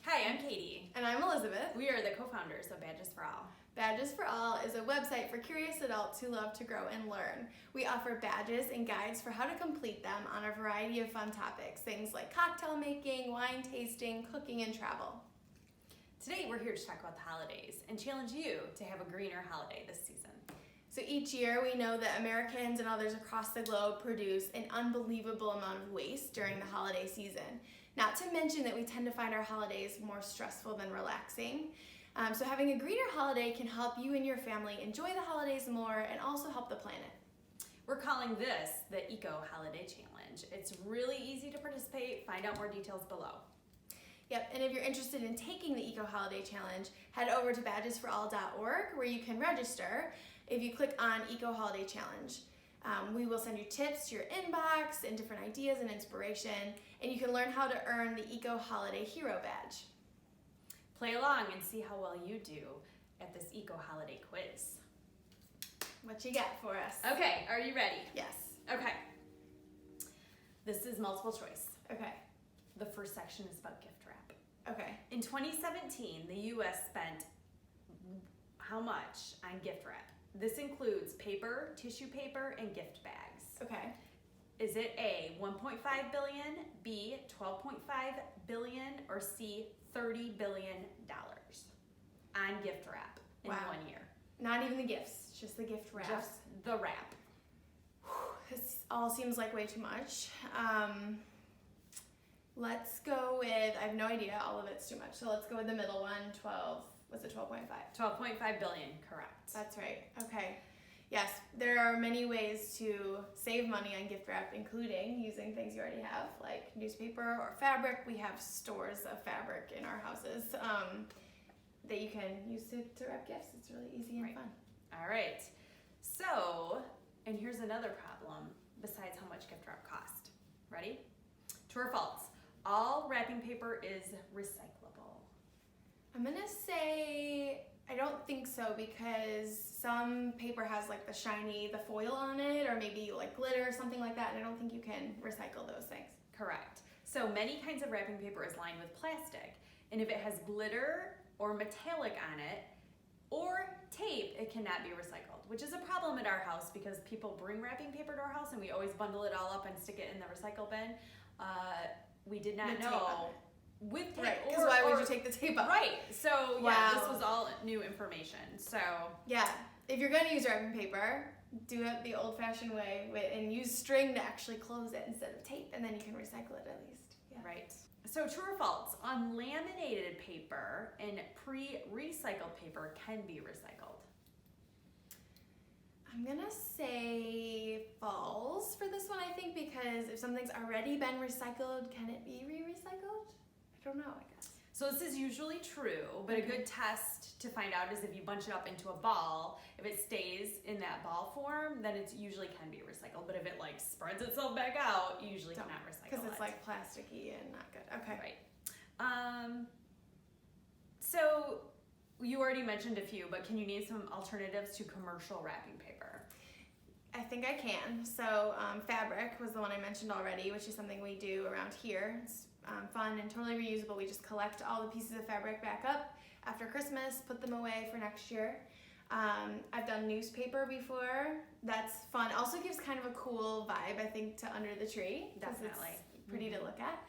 Hi, I'm Katie. And I'm Elizabeth. We are the co-founders of Badges for All. Badges for All is a website for curious adults who love to grow and learn. We offer badges and guides for how to complete them on a variety of fun topics, things like cocktail making, wine tasting, cooking, and travel. Today we're here to talk about the holidays and challenge you to have a greener holiday this season. So each year we know that Americans and others across the globe produce an unbelievable amount of waste during the holiday season. Not to mention that we tend to find our holidays more stressful than relaxing. So having a greener holiday can help you and your family enjoy the holidays more and also help the planet. We're calling this the Eco Holiday Challenge. It's really easy to participate. Find out more details below. Yep, and if you're interested in taking the Eco Holiday Challenge, head over to badgesforall.org where you can register. If you click on Eco Holiday Challenge, we will send you tips to your inbox and different ideas and inspiration, and you can learn how to earn the Eco Holiday Hero Badge. Play along and see how well you do at this Eco Holiday Quiz. What you got for us? Okay, are you ready? Yes. Okay. This is multiple choice. Okay. The first section is about gift wrap. Okay. In 2017, the U.S. spent how much on gift wrap? This includes paper, tissue paper, and gift bags. Okay. Is it A, 1.5 billion, B, 12.5 billion, or C, $30 billion on gift wrap in 1 year? Not even the gifts, just the gift wrap. Just the wrap. This all seems like way too much. Let's go with, I have no idea, all of it's too much. So let's go with the middle one, 12, was it 12.5? 12.5 billion, correct. That's right, okay. Yes, there are many ways to save money on gift wrap, including using things you already have, like newspaper or fabric. We have stores of fabric in our houses that you can use to wrap gifts. It's really easy and fun. All right, so, and here's another problem besides how much gift wrap cost. Ready? True or false? All wrapping paper is recyclable. I'm gonna say I don't think so, because some paper has like the foil on it, or maybe like glitter or something like that, and I don't think you can recycle those things. Correct. So many kinds of wrapping paper is lined with plastic, and if it has glitter or metallic on it or tape, it cannot be recycled, which is a problem at our house because people bring wrapping paper to our house and we always bundle it all up and stick it in the recycle bin. We did not know with tape. Right, because why would you take the tape off? Right, so yeah, this was all new information. So yeah, if you're gonna use wrapping paper, do it the old-fashioned way and use string to actually close it instead of tape, and then you can recycle it at least. Yeah. Right. So true or false? On laminated paper and pre-recycled paper can be recycled. I'm gonna say false for this one, I think, because if something's already been recycled, can it be re-recycled? I don't know, I guess. So this is usually true, but a good test to find out is if you bunch it up into a ball, if it stays in that ball form, then it usually can be recycled. But if it like spreads itself back out, you usually cannot recycle it. Because it's like plasticky and not good. Okay. Right. So you already mentioned a few, but can you name some alternatives to commercial wrapping paper? I think I can. So fabric was the one I mentioned already, which is something we do around here. It's fun and totally reusable. We just collect all the pieces of fabric back up after Christmas, put them away for next year. I've done newspaper before. That's fun. Also gives kind of a cool vibe, I think, to under the tree. Definitely. It's pretty to look at.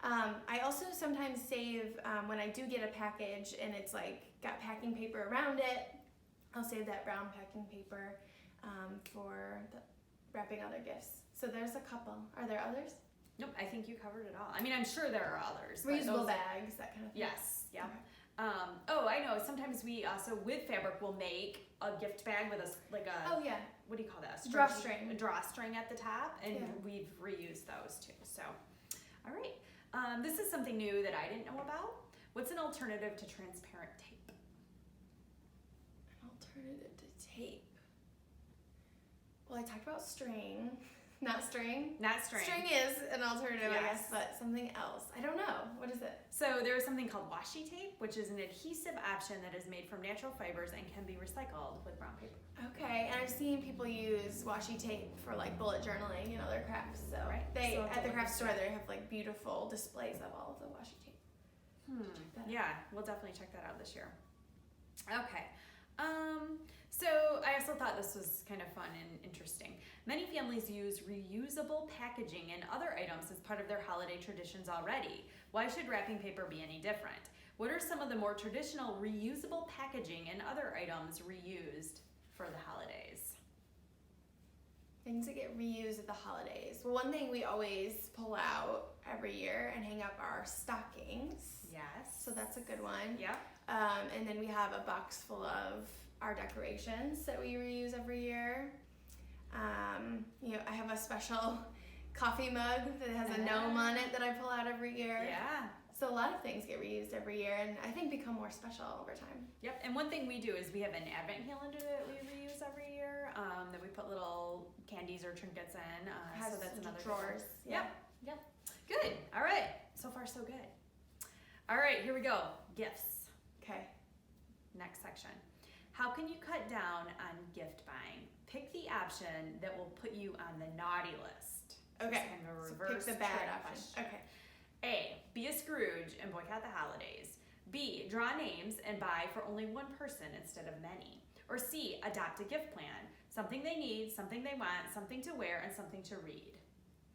I also sometimes save, when I do get a package and it's like got packing paper around it, I'll save that brown packing paper for wrapping other gifts. So there's a couple. Are there others? Nope, I think you covered it all. I mean, I'm sure there are others. Reusable bags, that kind of thing. Yes, yeah. Okay. Oh, I know. Sometimes we also, with fabric, will make a gift bag with Oh yeah. What do you call that? Drawstring. A drawstring at the top, and Yeah. we've reused those too. So, all right. This is something new that I didn't know about. What's an alternative to transparent tape? An alternative to tape. Well, I talked about string. Not string. Not string. String is an alternative, Yes. I guess, but something else. I don't know. What is it? So there is something called washi tape, which is an adhesive option that is made from natural fibers and can be recycled with brown paper. Okay, and I've seen people use washi tape for like bullet journaling and other crafts. So Right. they So at the craft store they have like beautiful displays of all of the washi tape. Yeah, we'll definitely check that out this year. Okay. So I also thought this was kind of fun and interesting. Many families use reusable packaging and other items as part of their holiday traditions already. Why should wrapping paper be any different? What are some of the more traditional reusable packaging and other items reused for the holidays? Things that get reused at the holidays. Well, one thing we always pull out every year and hang up are stockings. Yes. So that's a good one. Yeah. And then we have a box full of our decorations that we reuse every year. I have a special coffee mug that has a gnome on it that I pull out every year. Yeah. So a lot of things get reused every year and I think become more special over time. Yep, and one thing we do is we have an advent calendar that we reuse every year, that we put little candies or trinkets in. Has so that's another drawers. Good one. Yep. Good. All right. So far, so good. All right, here we go. Gifts. Okay. Next section. How can you cut down on gift buying? Pick the option that will put you on the naughty list. Okay. Kind of a So reverse pick the bad trick option. question. Okay. A, be a Scrooge and boycott the holidays. B, draw names and buy for only one person instead of many. Or C, adopt a gift plan. Something they need, something they want, something to wear, and something to read.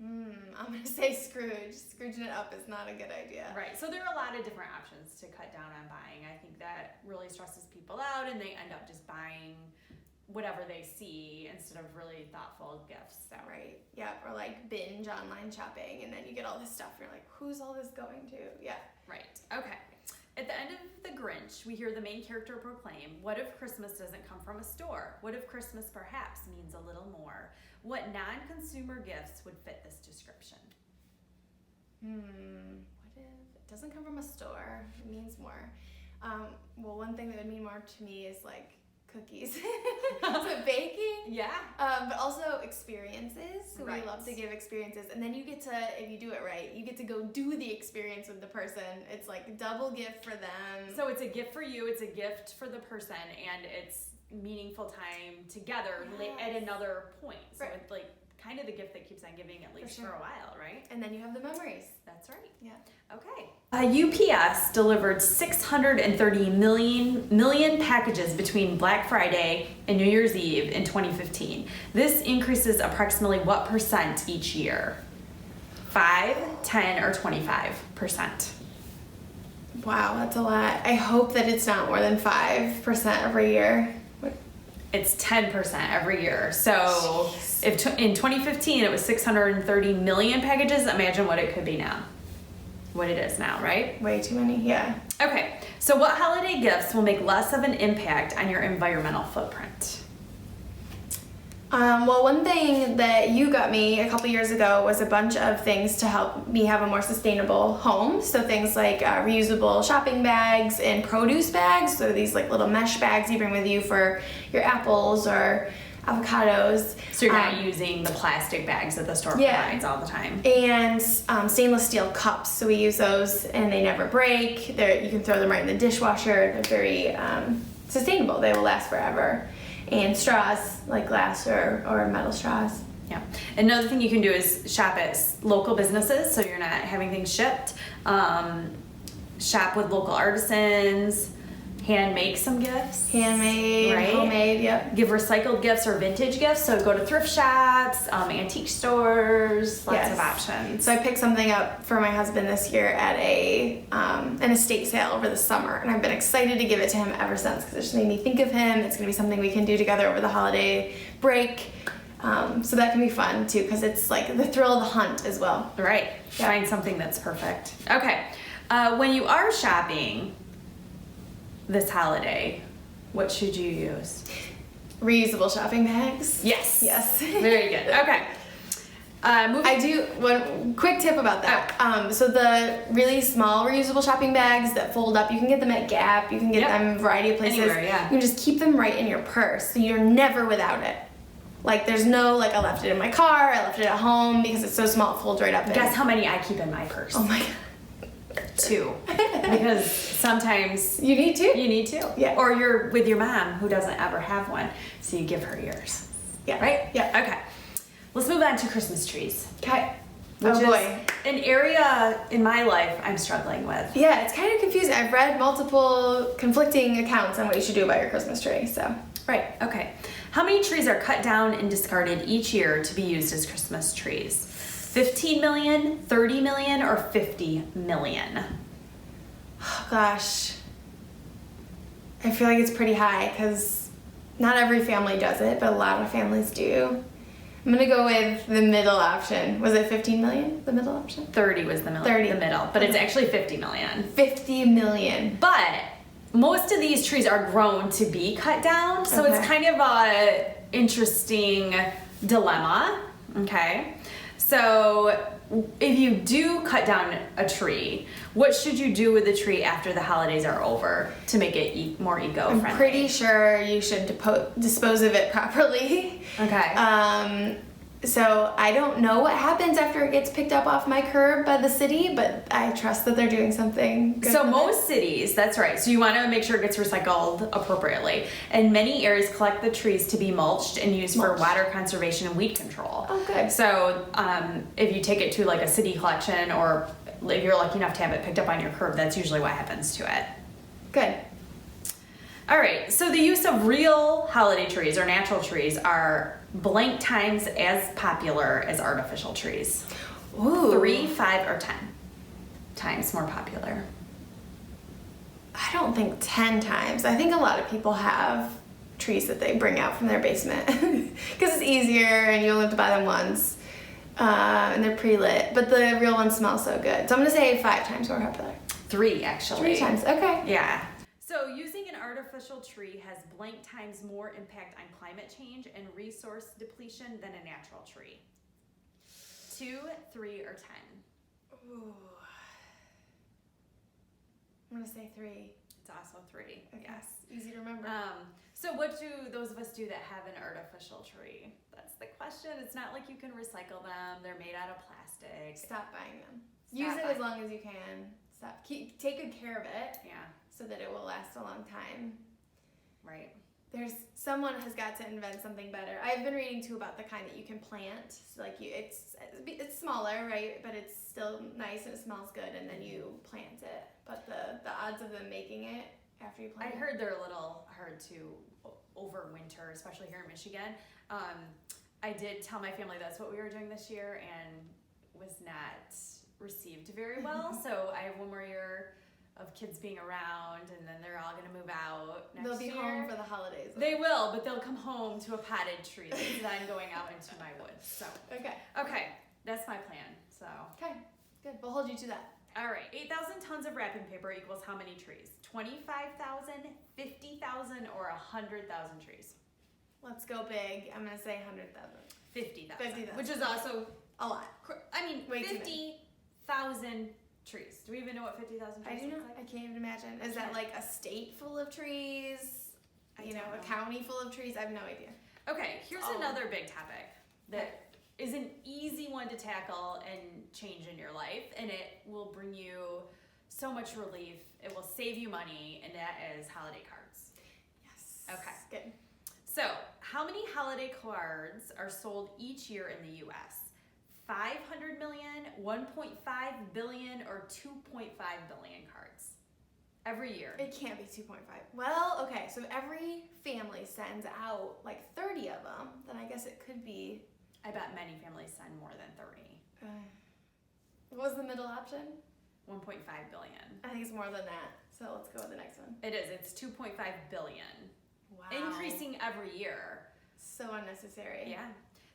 I'm going to say Scrooge. Scrooging it up is not a good idea. Right, so there are a lot of different options to cut down on buying. I think that really stresses people out and they end up just buying whatever they see instead of really thoughtful gifts. Is that right? Yeah, or like binge online shopping and then you get all this stuff. You're like, who's all this going to? Yeah. Right, okay. At the end of The Grinch, we hear the main character proclaim, what if Christmas doesn't come from a store? What if Christmas perhaps means a little more? What non-consumer gifts would fit this description? What if it doesn't come from a store? It means more. Well, one thing that would mean more to me is like cookies. So baking. Yeah. But also experiences. So Right. we love to give experiences. And then you get to, if you do it right, you get to go do the experience with the person. It's like double gift for them. So it's a gift for you, it's a gift for the person, and it's meaningful time together at another point. So Right. it's like kind of the gift that keeps on giving at least for a while, right? And then you have the memories. That's right. Yeah. Okay. UPS delivered 630 million packages between Black Friday and New Year's Eve in 2015. This increases approximately what percent each year? 5, 10, or 25%? Wow, that's a lot. I hope that it's not more than 5% every year. It's 10% every year. So if in 2015 it was 630 million packages, imagine what it could be now. What it is now, right? Way too many, yeah. Okay, so what holiday gifts will make less of an impact on your environmental footprint? Well, one thing that you got me a couple years ago was a bunch of things to help me have a more sustainable home. So things like reusable shopping bags and produce bags. So these like little mesh bags you bring with you for your apples or avocados. So you're not using the plastic bags that the store provides all the time. And stainless steel cups. So we use those and they never break. You can throw them right in the dishwasher. They're very sustainable. They will last forever. And straws, like glass or metal straws. Yeah. Another thing you can do is shop at local businesses so you're not having things shipped. Shop with local artisans. Hand make some gifts. Handmade, right? Homemade, yep. Give recycled gifts or vintage gifts. So go to thrift shops, antique stores, lots of options. So I picked something up for my husband this year at an estate sale over the summer. And I've been excited to give it to him ever since because it just made me think of him. It's going to be something we can do together over the holiday break. So that can be fun too because it's like the thrill of the hunt as well. Right. Yeah. Find something that's perfect. Okay. When you are shopping this holiday, what should you use? Reusable shopping bags. Yes. Yes. Very good. Okay. I do one quick tip about that. So the really small reusable shopping bags that fold up, you can get them at Gap. You can get them in a variety of places. Anywhere, yeah. You can just keep them right in your purse, so you're never without it. Like there's no like I left it in my car, I left it at home because it's so small it folds right up. Guess how many I keep in my purse? Oh my god. 2. Because sometimes You need to. you need to. Yeah. Or you're with your mom who doesn't ever have one, so you give her yours. Yeah. Right? Yeah. Okay. Let's move on to Christmas trees. Okay. Which Oh is boy. an area in my life I'm struggling with. Yeah, it's kind of confusing. I've read multiple conflicting accounts on what you should do about your Christmas tree, so. Right, okay. How many trees are cut down and discarded each year to be used as Christmas trees? 15 million, 30 million, or 50 million? Oh, gosh. I feel like it's pretty high because not every family does it, but a lot of families do. I'm gonna go with the middle option. Was it 15 million, the middle option? 30 was the middle, 30. the middle, but it's actually 50 million. 50 million. But most of these trees are grown to be cut down, so it's kind of a interesting dilemma, okay? So if you do cut down a tree, what should you do with the tree after the holidays are over to make it more eco-friendly? I'm pretty sure you should dispose of it properly. Okay. So I don't know what happens after it gets picked up off my curb by the city, but I trust that they're doing something good. So most cities, that's right. So you want to make sure it gets recycled appropriately. And many areas collect the trees to be mulched and used for water conservation and weed control. Oh, good. So if you take it to like a city collection, or if you're lucky enough to have it picked up on your curb, that's usually what happens to it. Good. All right, so the use of real holiday trees or natural trees are blank times as popular as artificial trees. Ooh. 3, 5, or 10 times more popular. I don't think 10 times. I think a lot of people have trees that they bring out from their basement because it's easier and you only have to buy them once. And they're pre-lit, but the real ones smell so good. So I'm gonna say 5 times more popular. 3, actually. 3 times, okay. Yeah. So using an artificial tree has blank times more impact on climate change and resource depletion than a natural tree. 2, 3, or 10? Ooh. I'm gonna say 3. It's also 3, Okay. yes. Easy to remember. So what do those of us do that have an artificial tree? That's the question. It's not like you can recycle them. They're made out of plastic. Stop buying them. Use it as long as you can. Take good care of it. Yeah. So that it will last a long time. Right. Someone has got to invent something better. I've been reading too about the kind that you can plant. So like it's smaller, right? But it's still nice and it smells good, and then you plant it. But the odds of them making it after you plant I it. heard they're a little hard to overwinter, especially here in Michigan. I did tell my family that's what we were doing this year, and was not received very well. So I have one more year of kids being around, and then they're all gonna move out next year. They'll be home for the holidays. They will, but they'll come home to a potted tree that's then going out into my woods. So okay, that's my plan. So okay, good. We'll hold you to that. all right, 8,000 tons of wrapping paper equals how many trees? 25,000, 50,000, or 100,000 trees? Let's go big. I'm gonna say 100,000. 50,000. 50,000. Which is also A lot. I mean, Way too many. 50,000 trees. Do we even know what 50,000 trees I do looks not. like? I can't even imagine. Is that like a state full of trees? I You know, don't a county full of trees? I have no idea. Okay, here's another big topic that is an easy one to tackle and change in your life, and it will bring you so much relief. It will save you money, and that is holiday cards. Yes. Okay. Good. So, how many holiday cards are sold each year in the U.S.? 500 million, 1.5 billion, or 2.5 billion cards every year? It can't be 2.5. Well, okay, so every family sends out like 30 of them, then I guess it could be. I bet many families send more than 30. What was the middle option? 1.5 billion. I think it's more than that. So let's go with the next one. It is. It's 2.5 billion. Wow. Increasing every year. So unnecessary. Yeah.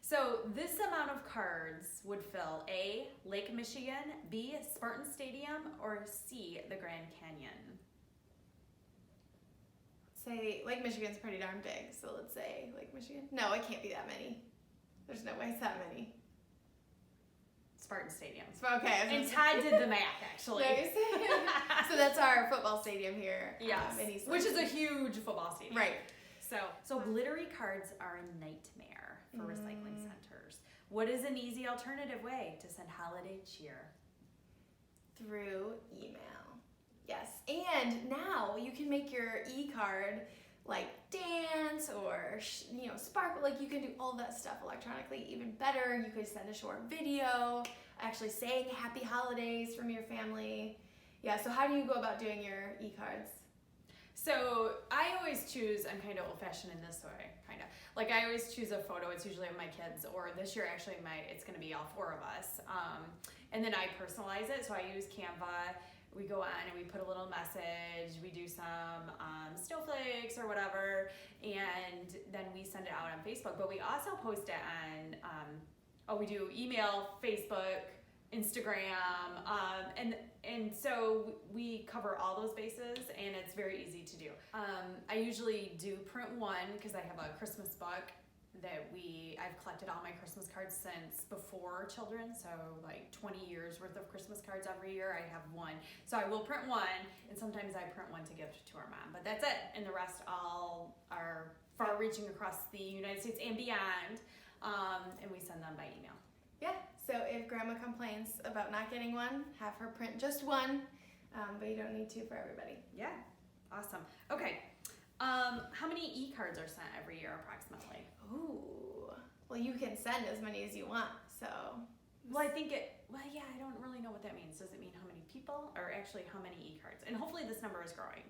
So this amount of cards would fill A, Lake Michigan, B, Spartan Stadium, or C, the Grand Canyon. Say Lake Michigan's pretty darn big, so let's say Lake Michigan. No, it can't be that many. There's no way it's that many. Spartan Stadium. Okay. And Todd did the math, actually. Nice. So that's our football stadium here. Yes. In East Which is a Lansing. huge football stadium. Right. So glittery cards are a nightmare for recycling centers. What is an easy alternative way to send holiday cheer? Through email. Yes. And now you can make your e-card like dance or sparkle. Like you can do all that stuff electronically even better. You could send a short video actually saying happy holidays from your family. Yeah, so how do you go about doing your e-cards? So I always choose, I'm kind of old-fashioned in this way, kind of. Like I always choose a photo, it's usually of my kids, or this year actually it's gonna be all 4 of us. And then I personalize it, so I use Canva. We go on and we put a little message, we do some snowflakes or whatever, and then we send it out on Facebook. But we also post it on, we do email, Facebook, Instagram, and so we cover all those bases, and it's very easy to do. I usually do print one because I have a Christmas book that I've collected all my Christmas cards since before children, so like 20 years worth of Christmas cards every year. I have one, so I will print one, and sometimes I print one to give to our mom, but that's it. And the rest all are far-reaching across the United States and beyond, and we send them by email. Yeah, so if grandma complains about not getting one, have her print just one, but you don't need to for everybody. Yeah, awesome. Okay, how many e-cards are sent every year approximately? Ooh, well, you can send as many as you want, so. Well, I don't really know what that means. Does it mean how many people, or actually how many e-cards? And hopefully this number is growing,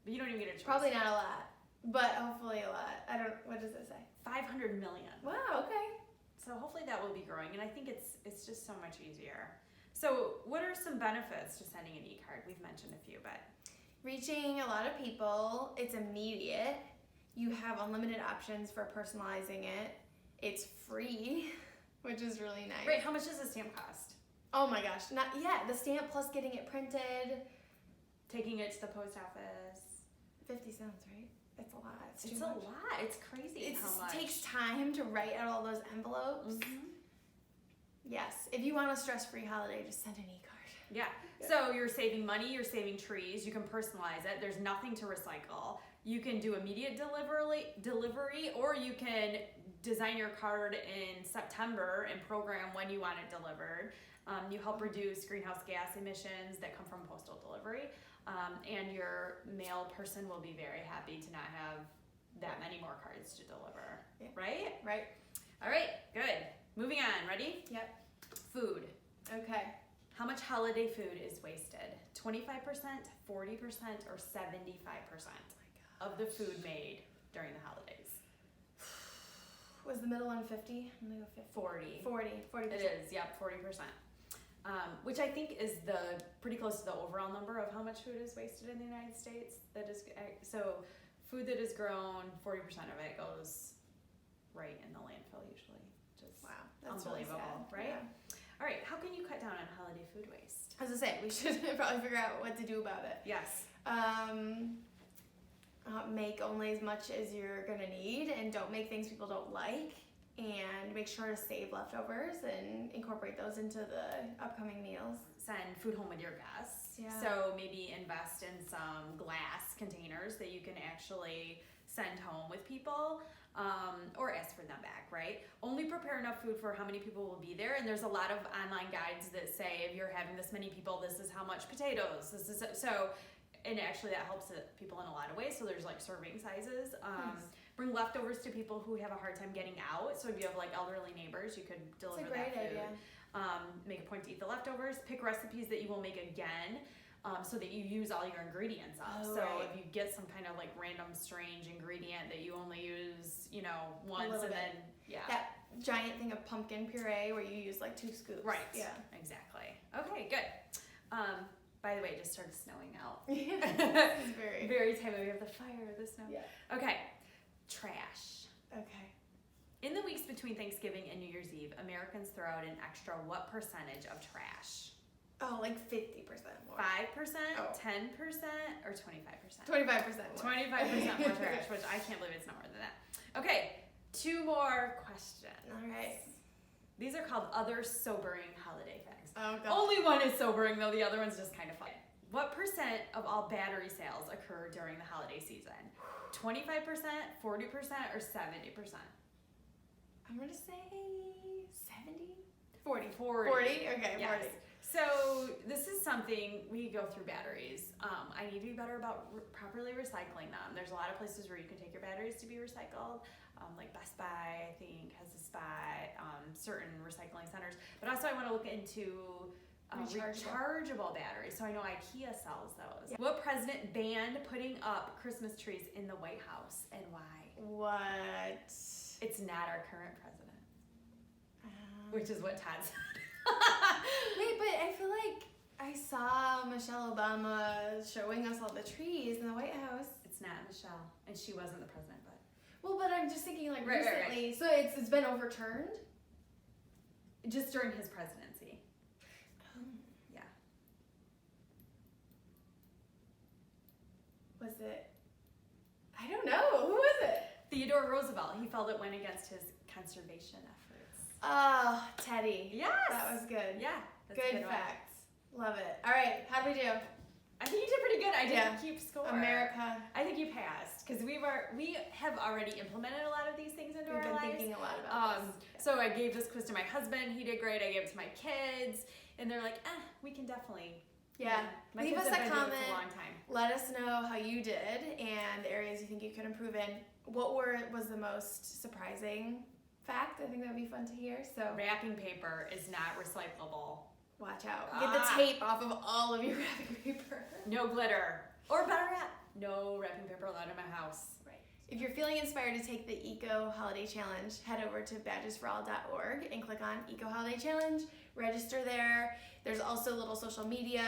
but you don't even get a choice. Probably not a lot, but hopefully a lot. What does it say? 500 million. Wow, okay. So hopefully that will be growing, and I think it's just so much easier. So what are some benefits to sending an e-card? We've mentioned a few, but reaching a lot of people, it's immediate. You have unlimited options for personalizing it. It's free, which is really nice. Right, how much does a stamp cost? Oh my gosh, the stamp plus getting it printed. Taking it to the post office. 50 cents, right? It's a lot. It's a lot. It's crazy how much. It takes time to write out all those envelopes. Mm-hmm. Yes, if you want a stress-free holiday, just send an e-card. Yeah. So you're saving money, you're saving trees, you can personalize it. There's nothing to recycle. You can do immediate delivery, or you can design your card in September and program when you want it delivered. You help reduce greenhouse gas emissions that come from postal delivery. And your mail person will be very happy to not have that many more cards to deliver. Yeah. Right? Right. All right, good. Moving on, ready? Yep. Food. Okay. How much holiday food is wasted? 25%, 40%, or 75% of the food made during the holidays? Was the middle one 50? I'm gonna go 50. 40%. It is, yep, 40%. Which I think is pretty close to the overall number of how much food is wasted in the United States. So food that is grown, 40% of it goes right in the landfill usually. Just wow, that's unbelievable, really sad. right? Yeah. All right, how can you cut down on holiday food waste? As I say, we should probably figure out what to do about it. Yes. Make only as much as you're gonna need, and don't make things people don't like, and make sure to save leftovers and incorporate those into the upcoming meals. Send food home with your guests. Yeah. So maybe invest in some glass containers that you can actually send home with people, or ask for them back, right? Only prepare enough food for how many people will be there, and there's a lot of online guides that say if you're having this many people, this is how much potatoes, and actually that helps people in a lot of ways. So there's like serving sizes. Bring leftovers to people who have a hard time getting out. So if you have like elderly neighbors, you could deliver that food. Idea. Make a point to eat the leftovers. Pick recipes that you will make again, so that you use all your ingredients up. Oh, so right. if you get some kind of like random strange ingredient that you only use, once, and then that giant thing of pumpkin puree where you use like 2 scoops. Right. Yeah. Exactly. Okay. Good. By the way, it just started snowing out. This is very very timely. We have the fire, the snow. Yeah. Okay. Trash. Okay. In the weeks between Thanksgiving and New Year's Eve, Americans throw out an extra what percentage of trash? Oh, like 50% more. 5%, Oh. 10%, or 25%? 25% more. 25% more trash, which I can't believe it's not more than that. Okay, 2 more questions. All right. These are called other sobering holiday facts. Oh, God. Only one is sobering, though the other one's just kind of fun. What percent of all battery sales occur during the holiday season? 25%, 40%, or 70%? I'm going to say 70? 40. 40. 40? Okay, Yes. 40. So this is something we go through batteries. I need to be better about properly recycling them. There's a lot of places where you can take your batteries to be recycled. Like Best Buy, I think, has a spot, certain recycling centers. But also I want to look into rechargeable batteries. So I know IKEA sells those. Yeah. What president banned putting up Christmas trees in the White House and why? What? It's not our current president. Which is what Todd said. Wait, but I feel like I saw Michelle Obama showing us all the trees in the White House. It's not Michelle, and she wasn't the president, but. Well, but I'm just thinking like Right. recently. So it's been overturned? Just during his presidency. Yeah. Was it? I don't know. Who was it? Theodore Roosevelt. He felt it went against his conservation efforts. Oh, Teddy. Yes. That was good. Yeah. That's Good a good facts. Love it. All right. How do we do? I think you did pretty good. I didn't Yeah. keep score. America. I think you passed because we have already implemented a lot of these things into We've our been lives. thinking a lot about this. So I gave this quiz to my husband. He did great. I gave it to my kids, and they're like, we can definitely. Yeah. My Leave kids us have a been doing it comment. for a long time. Let us know how you did and the areas you think you could improve in. What was the most surprising fact? I think that would be fun to hear. So Wrapping paper is not recyclable. watch out. Get the tape off of all of your wrapping paper. No glitter. Or better yet, no wrapping paper allowed in my house. Right. If you're feeling inspired to take the Eco Holiday Challenge, head over to badgesforall.org and click on Eco Holiday Challenge. Register there. There's also little social media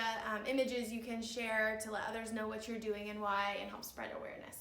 images you can share to let others know what you're doing and why and help spread awareness.